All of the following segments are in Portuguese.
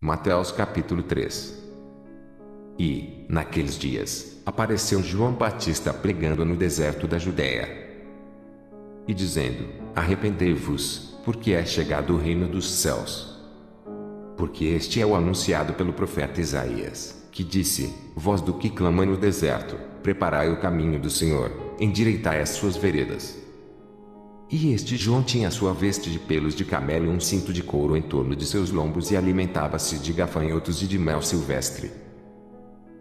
Mateus capítulo 3. E, naqueles dias, apareceu João Batista pregando no deserto da Judéia e dizendo: Arrependei-vos, porque é chegado o reino dos céus. Porque este é o anunciado pelo profeta Isaías, que disse: Voz do que clama no deserto, preparai o caminho do Senhor, endireitai as suas veredas. E este João tinha sua veste de pelos de camelo e um cinto de couro em torno de seus lombos e alimentava-se de gafanhotos e de mel silvestre.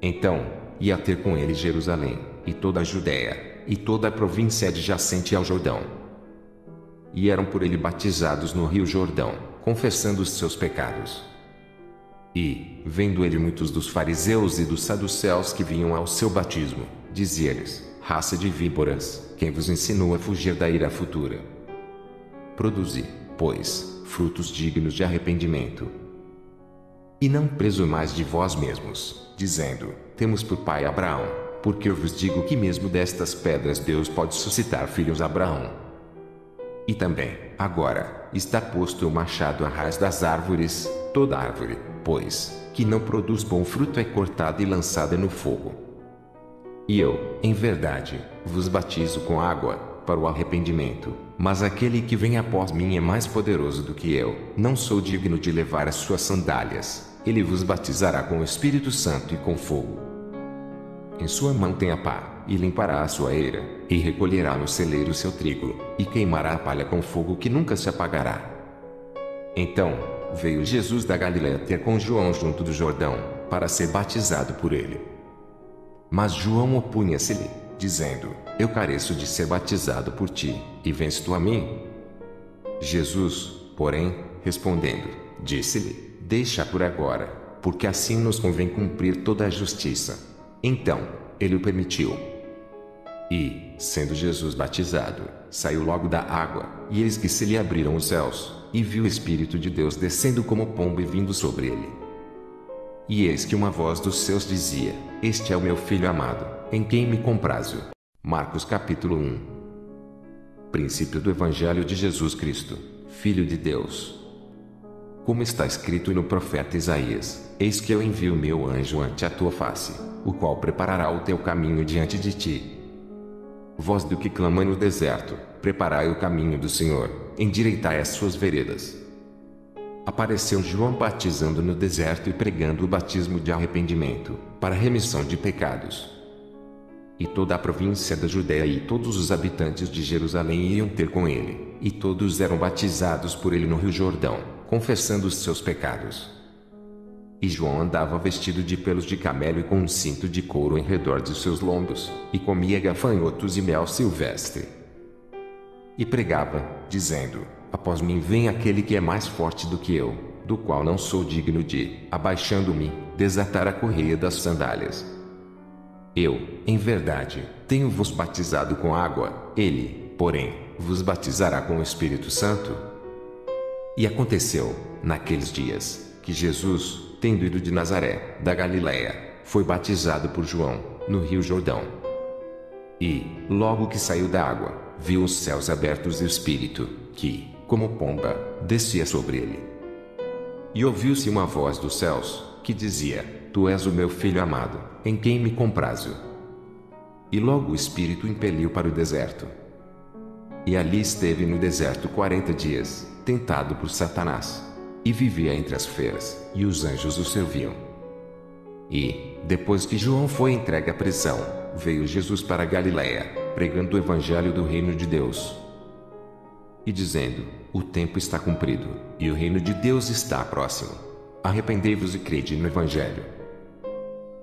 Então, ia ter com ele Jerusalém, e toda a Judéia, e toda a província adjacente ao Jordão. E eram por ele batizados no rio Jordão, confessando os seus pecados. E, vendo ele muitos dos fariseus e dos saduceus que vinham ao seu batismo, dizia-lhes: Raça de víboras, quem vos ensinou a fugir da ira futura? Produzi, pois, frutos dignos de arrependimento. E não presumais de vós mesmos, dizendo: Temos por pai Abraão, porque eu vos digo que mesmo destas pedras Deus pode suscitar filhos a Abraão. E também, agora, está posto o machado à raiz das árvores. Toda árvore, pois, que não produz bom fruto é cortada e lançada no fogo. E eu, em verdade, vos batizo com água, para o arrependimento, mas aquele que vem após mim é mais poderoso do que eu, não sou digno de levar as suas sandálias. Ele vos batizará com o Espírito Santo e com fogo. Em sua mão tem a pá, e limpará a sua eira, e recolherá no celeiro o seu trigo, e queimará a palha com fogo que nunca se apagará. Então, veio Jesus da Galiléia ter com João junto do Jordão, para ser batizado por ele. Mas João opunha-se-lhe, dizendo: Eu careço de ser batizado por ti, e vens tu a mim? Jesus, porém, respondendo, disse-lhe: Deixa por agora, porque assim nos convém cumprir toda a justiça. Então, ele o permitiu. E, sendo Jesus batizado, saiu logo da água, e eis que se lhe abriram os céus, e viu o Espírito de Deus descendo como pomba e vindo sobre ele. E eis que uma voz dos céus dizia: Este é o meu Filho amado, em quem me comprazo. Marcos capítulo 1. Princípio do Evangelho de Jesus Cristo, Filho de Deus. Como está escrito no profeta Isaías: Eis que eu envio meu anjo ante a tua face, o qual preparará o teu caminho diante de ti. Voz do que clama no deserto, preparai o caminho do Senhor, endireitai as suas veredas. Apareceu João batizando no deserto e pregando o batismo de arrependimento, para remissão de pecados. E toda a província da Judéia e todos os habitantes de Jerusalém iam ter com ele, e todos eram batizados por ele no rio Jordão, confessando os seus pecados. E João andava vestido de pelos de camelo e com um cinto de couro em redor de seus lombos, e comia gafanhotos e mel silvestre. E pregava, dizendo: Após mim vem aquele que é mais forte do que eu, do qual não sou digno de, abaixando-me, desatar a correia das sandálias. Eu, em verdade, tenho-vos batizado com água, ele, porém, vos batizará com o Espírito Santo. E aconteceu, naqueles dias, que Jesus, tendo ido de Nazaré, da Galiléia, foi batizado por João, no rio Jordão. E, logo que saiu da água, viu os céus abertos e o Espírito, que, como pomba, descia sobre ele. E ouviu-se uma voz dos céus, que dizia: Tu és o meu Filho amado, em quem me comprazo. E logo o Espírito o impeliu para o deserto. E ali esteve no deserto 40 dias, tentado por Satanás. E vivia entre as feras, e os anjos o serviam. E, depois que João foi entregue à prisão, veio Jesus para a Galiléia, pregando o evangelho do reino de Deus. E dizendo: O tempo está cumprido, e o reino de Deus está próximo. Arrependei-vos e crede no evangelho.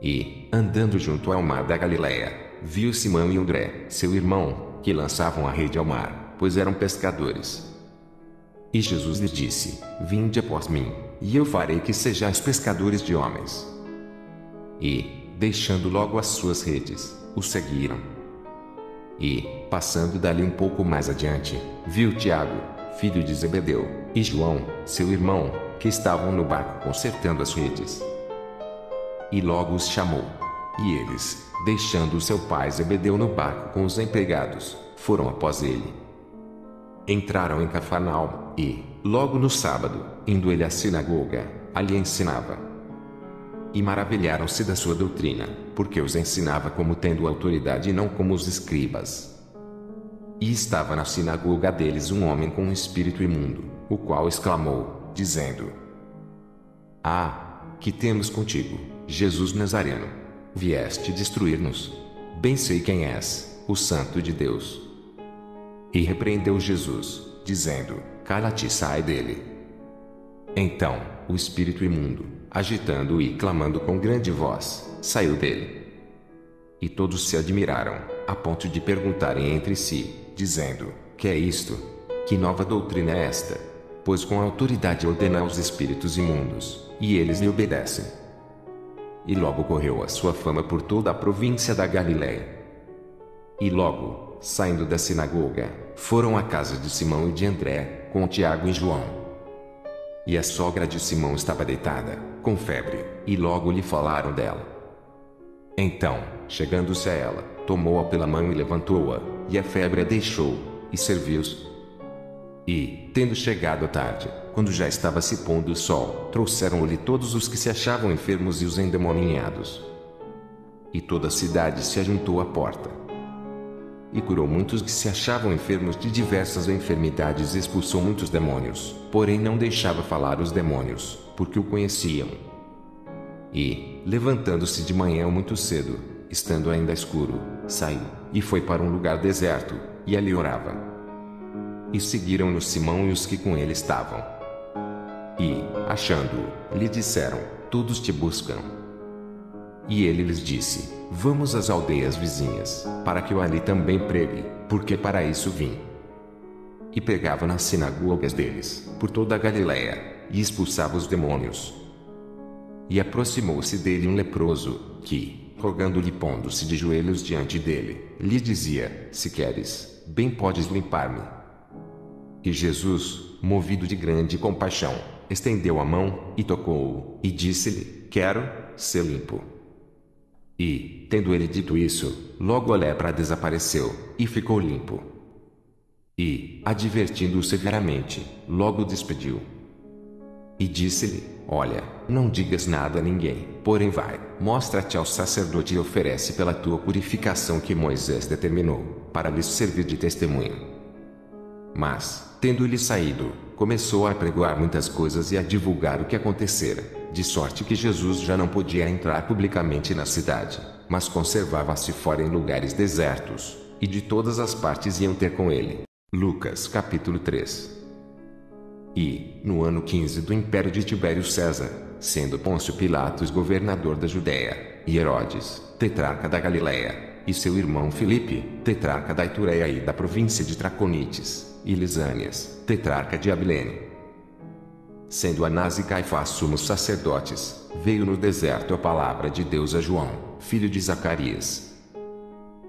E, andando junto ao mar da Galiléia, viu Simão e André, seu irmão, que lançavam a rede ao mar, pois eram pescadores. E Jesus lhes disse: Vinde após mim, e eu farei que sejais pescadores de homens. E, deixando logo as suas redes, o seguiram. E, passando dali um pouco mais adiante, viu Tiago, filho de Zebedeu, e João, seu irmão, que estavam no barco consertando as redes. E logo os chamou. E eles, deixando seu pai Zebedeu no barco com os empregados, foram após ele. Entraram em Cafarnaum, e, logo no sábado, indo ele à sinagoga, ali ensinava. E maravilharam-se da sua doutrina, porque os ensinava como tendo autoridade e não como os escribas. E estava na sinagoga deles um homem com um espírito imundo, o qual exclamou, dizendo: Ah, que temos contigo, Jesus Nazareno? Vieste destruir-nos? Bem sei quem és, o Santo de Deus. E repreendeu Jesus, dizendo: Cala-te e sai dele. Então, o espírito imundo, agitando e clamando com grande voz, saiu dele. E todos se admiraram, a ponto de perguntarem entre si, dizendo: Que é isto? Que nova doutrina é esta? Pois com autoridade ordena aos espíritos imundos, e eles lhe obedecem. E logo correu a sua fama por toda a província da Galiléia. E logo, saindo da sinagoga, foram à casa de Simão e de André, com Tiago e João. E a sogra de Simão estava deitada, com febre, e logo lhe falaram dela. Então, chegando-se a ela, tomou-a pela mão e levantou-a, e a febre a deixou, e serviu-os. E, tendo chegado a tarde, quando já estava se pondo o sol, trouxeram-lhe todos os que se achavam enfermos e os endemoninhados. E toda a cidade se ajuntou à porta. E curou muitos que se achavam enfermos de diversas enfermidades e expulsou muitos demônios, porém não deixava falar os demônios, porque o conheciam. E, levantando-se de manhã muito cedo, estando ainda escuro, saiu, e foi para um lugar deserto, e ali orava. E seguiram-no Simão e os que com ele estavam. E, achando-o, lhe disseram: Todos te buscam. E ele lhes disse: Vamos às aldeias vizinhas, para que eu ali também pregue, porque para isso vim. E pregava nas sinagogas deles, por toda a Galiléia, e expulsava os demônios. E aproximou-se dele um leproso, que, rogando-lhe pondo-se de joelhos diante dele, lhe dizia: Se queres, bem podes limpar-me. E Jesus, movido de grande compaixão, estendeu a mão, e tocou-o, e disse-lhe: Quero ser limpo. E, tendo ele dito isso, logo a lepra desapareceu, e ficou limpo. E, advertindo-o severamente, logo o despediu. E disse-lhe: Olha, não digas nada a ninguém, porém vai, mostra-te ao sacerdote e oferece pela tua purificação que Moisés determinou, para lhes servir de testemunho. Mas, tendo-lhe saído, começou a pregoar muitas coisas e a divulgar o que acontecera, de sorte que Jesus já não podia entrar publicamente na cidade, mas conservava-se fora em lugares desertos, e de todas as partes iam ter com ele. Lucas capítulo 3. E, no ano 15 do império de Tibério César, sendo Pôncio Pilatos governador da Judéia, e Herodes, tetrarca da Galiléia, e seu irmão Filipe, tetrarca da Itureia e da província de Traconites, e Lisânias, tetrarca de Abilene. Sendo Anás e Caifás sumos sacerdotes, veio no deserto a palavra de Deus a João, filho de Zacarias.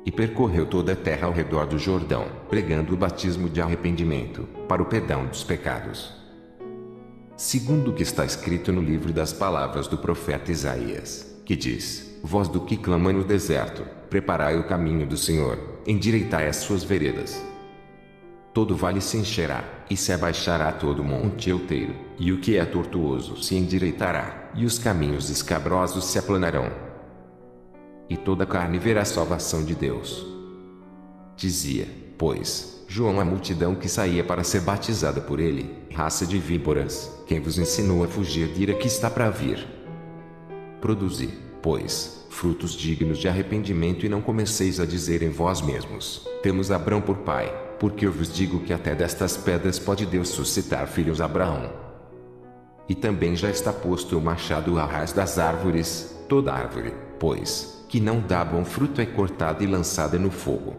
E percorreu toda a terra ao redor do Jordão, pregando o batismo de arrependimento, para o perdão dos pecados. Segundo o que está escrito no livro das palavras do profeta Isaías, que diz: Voz do que clama no deserto, preparai o caminho do Senhor, endireitai as suas veredas. Todo vale se encherá, e se abaixará todo monte outeiro, e o que é tortuoso se endireitará, e os caminhos escabrosos se aplanarão. E toda carne verá a salvação de Deus. Dizia, pois, João à multidão que saía para ser batizada por ele: Raça de víboras, quem vos ensinou a fugir da ira que está para vir? Produzi, pois, frutos dignos de arrependimento e não comeceis a dizer em vós mesmos: Temos Abrão por pai, porque eu vos digo que até destas pedras pode Deus suscitar filhos a Abraão. E também já está posto o machado à raiz das árvores, toda árvore, pois, que não dá bom fruto é cortada e lançada no fogo.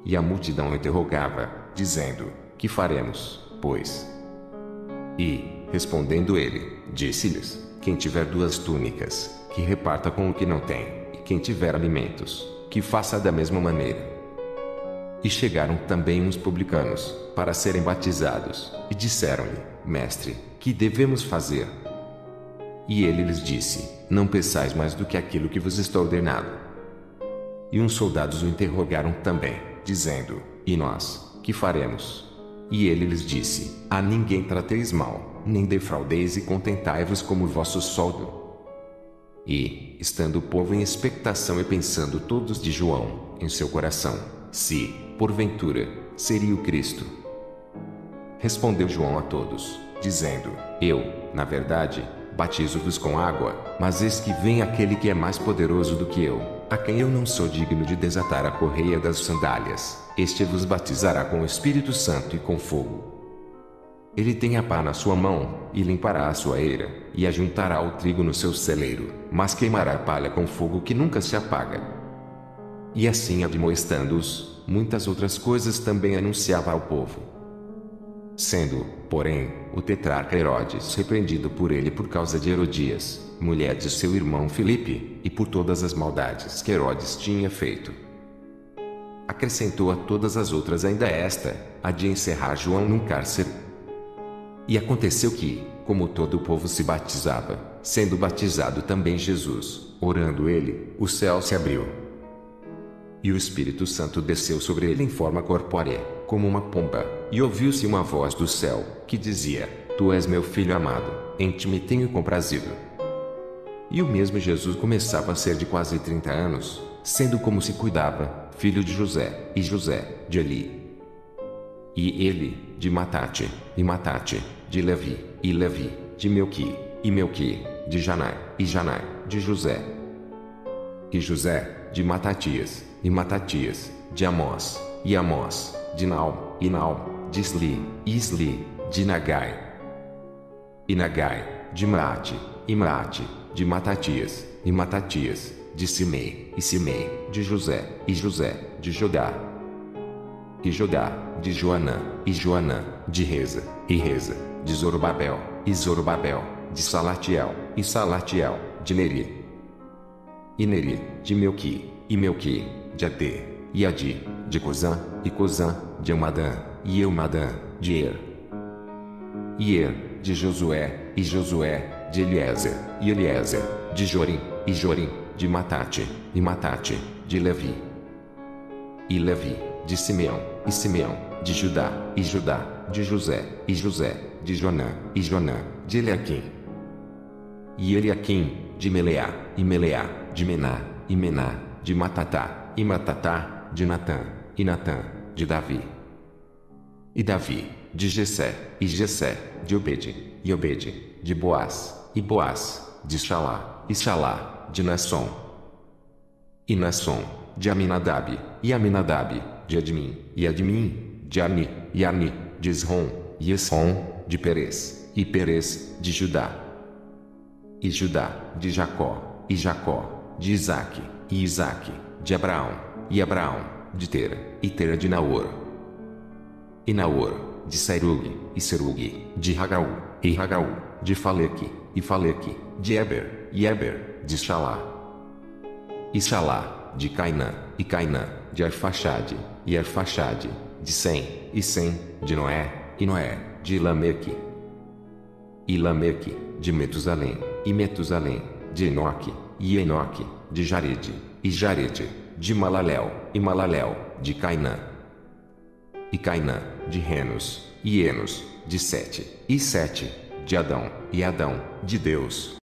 E a multidão interrogava, dizendo: Que faremos, pois? E, respondendo ele, disse-lhes: Quem tiver 2 túnicas, que reparta com o que não tem, e quem tiver alimentos, que faça da mesma maneira. E chegaram também uns publicanos, para serem batizados, e disseram-lhe: Mestre, que devemos fazer? E ele lhes disse: Não peçais mais do que aquilo que vos está ordenado. E uns soldados o interrogaram também, dizendo: E nós, que faremos? E ele lhes disse: A ninguém trateis mal, nem defraudeis e contentai-vos como vosso soldo. E, estando o povo em expectação e pensando todos de João, em seu coração, se, porventura, seria o Cristo. Respondeu João a todos, dizendo: Eu, na verdade, batizo-vos com água, mas eis que vem aquele que é mais poderoso do que eu, a quem eu não sou digno de desatar a correia das sandálias. Este vos batizará com o Espírito Santo e com fogo. Ele tem a pá na sua mão, e limpará a sua eira, e ajuntará o trigo no seu celeiro, mas queimará a palha com fogo que nunca se apaga. E assim admoestando-os, muitas outras coisas também anunciava ao povo. Sendo, porém, o tetrarca Herodes repreendido por ele por causa de Herodias, mulher de seu irmão Filipe, e por todas as maldades que Herodes tinha feito. Acrescentou a todas as outras ainda esta, a de encerrar João num cárcere. E aconteceu que, como todo o povo se batizava, sendo batizado também Jesus, orando ele, o céu se abriu. E o Espírito Santo desceu sobre ele em forma corpórea, como uma pomba, e ouviu-se uma voz do céu, que dizia: Tu és meu filho amado, em ti me tenho comprazido. E o mesmo Jesus começava a ser de quase 30 anos, sendo como se cuidava, filho de José, e José, de Eli. E ele, de Matate, e Matate, de Levi, e Levi, de Melqui, e Melqui, de Janai, e Janai, de José. E José, de Matatias, e Matatias, de Amós, e Amós, de Naum, e Naum, de Isli, e Isli, de Nagai. E Nagai, de Maate, e Maate, de Matatias, e Matatias, de Simei, e Simei, de José, e José, de Jodá. E Jodá, de Joanã, e Joanã, de Reza, e Reza, de Zorobabel, e Zorobabel, de Salatiel, e Salatiel, de Neri. E Neri, de Melqui, e Melqui, de Adê, e Adi, de Cozã, e Cozã, de Eumadã, e Eumadã, de Er. E Er, de Josué, e Josué, de Eliezer, e Eliezer, de Jorim, e Jorim, de Matate, e Matate, de Levi. E Levi, de Simeão, e Simeão, de Judá, e Judá, de José, e José, de Jonã, e Jonã, de Eliaquim. E Eliaquim, de Meleá, e Meleá, de Mená, e Mená, de Matatá, e Matatá, de Natã, e Natã, de Davi. E Davi, de Jessé, e Jessé, de Obede, e Obede, de Boaz, e Boaz, de Xalá, e Xalá, de Nasson. E Nasson, de Aminadab, e Aminadab, de Admin, e Admin, de Arni, e Arni, de Esrom, e Esrom, de Perez, e Perez, de Judá. E Judá, de Jacó, e Jacó, de Isaque, e Isaque, de Abraão, e Abraão, de Tera, e Tera de Naor. E Naor, de Serugue, e Serugue, de Ragaú, e Ragaú, de Faleque, e Faleque, de Eber, e Eber, de Xalá. E Xalá, de Cainã, e Cainã, de Arfaxade, e Arfaxade, de Sem, e Sem, de Noé, e Noé, de Lameque. E Lameque, de Metusalém, e Metusalém, de Enoque, e Enoque, de Jarede, e Jarede, de Malaléu, e Malaléu, de Cainã. E Cainã, de Renos, e Enos, de Sete, e Sete, de Adão, e Adão, de Deus.